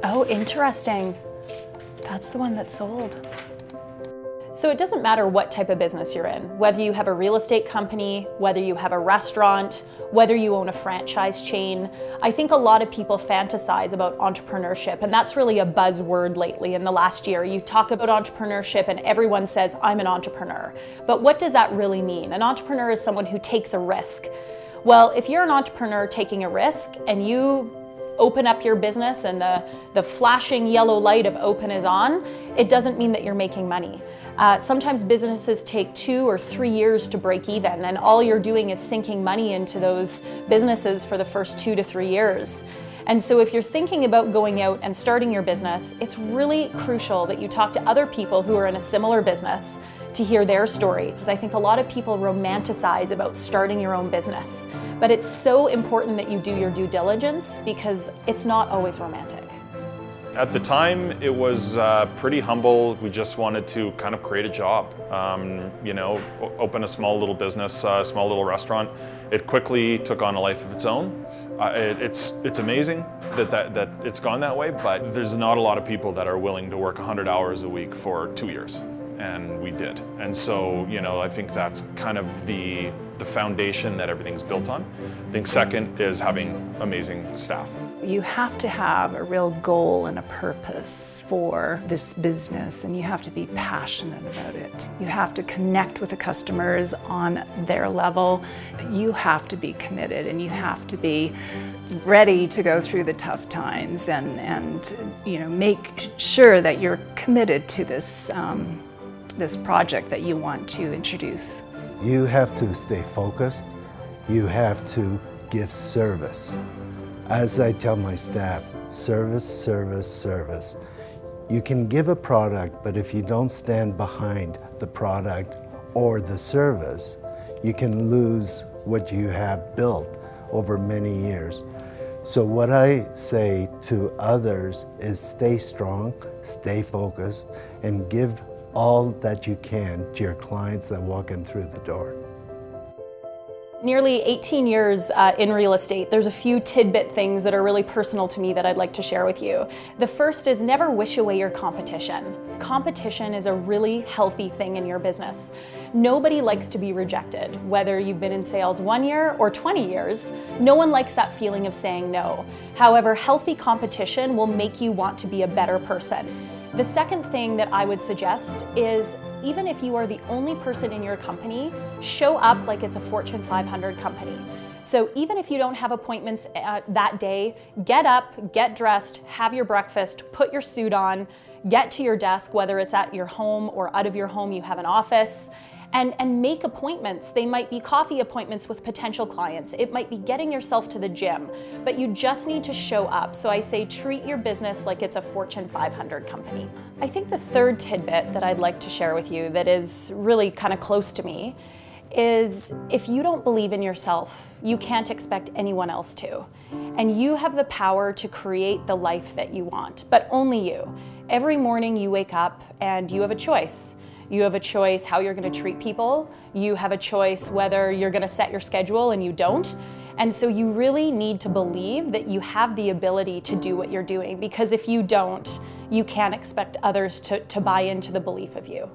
Oh, interesting. That's the one that sold. So it doesn't matter what type of business you're in, whether you have a real estate company, whether you have a restaurant, whether you own a franchise chain. I think a lot of people fantasize about entrepreneurship, and that's really a buzzword lately in the last year. You talk about entrepreneurship and everyone says, I'm an entrepreneur. But what does that really mean? An entrepreneur is someone who takes a risk. Well, if you're an entrepreneur taking a risk and you open up your business and the flashing yellow light of open is on, it doesn't mean that you're making money. Sometimes businesses take 2 or 3 years to break even, and all you're doing is sinking money into those businesses for the first 2 to 3 years. And so if you're thinking about going out and starting your business, it's really crucial that you talk to other people who are in a similar business to hear their story. Because I think a lot of people romanticize about starting your own business, but it's so important that you do your due diligence because it's not always romantic. At the time, it was pretty humble. We just wanted to kind of create a job, you know, open a small little business, a small little restaurant. It quickly took on a life of its own. It's amazing that it's gone that way, but there's not a lot of people that are willing to work 100 hours a week for 2 years, and we did. And so, you know, I think that's kind of the foundation that everything's built on. I think second is having amazing staff. You have to have a real goal and a purpose for this business, and you have to be passionate about it. You have to connect with the customers on their level. You have to be committed, and you have to be ready to go through the tough times and you know, make sure that you're committed to this, this project that you want to introduce. You have to stay focused. You have to give service. As I tell my staff, service, service, service. You can give a product, but if you don't stand behind the product or the service, you can lose what you have built over many years. So what I say to others is stay strong, stay focused, and give all that you can to your clients that walk in through the door. Nearly 18 years in real estate, there's a few tidbit things that are really personal to me that I'd like to share with you. The first is never wish away your competition. Competition is a really healthy thing in your business. Nobody likes to be rejected, whether you've been in sales 1 year or 20 years. No one likes that feeling of saying no. However, healthy competition will make you want to be a better person. The second thing that I would suggest is even if you are the only person in your company, show up like it's a Fortune 500 company. So even if you don't have appointments that day, get up, get dressed, have your breakfast, put your suit on, get to your desk, whether it's at your home or out of your home, you have an office, and make appointments. They might be coffee appointments with potential clients. It might be getting yourself to the gym, but you just need to show up. So I say treat your business like it's a Fortune 500 company. I think the third tidbit that I'd like to share with you that is really kind of close to me is if you don't believe in yourself, you can't expect anyone else to. And you have the power to create the life that you want, but only you. Every morning you wake up and you have a choice. You have a choice how you're going to treat people. You have a choice whether you're going to set your schedule and you don't. And so you really need to believe that you have the ability to do what you're doing, because if you don't, you can't expect others to buy into the belief of you.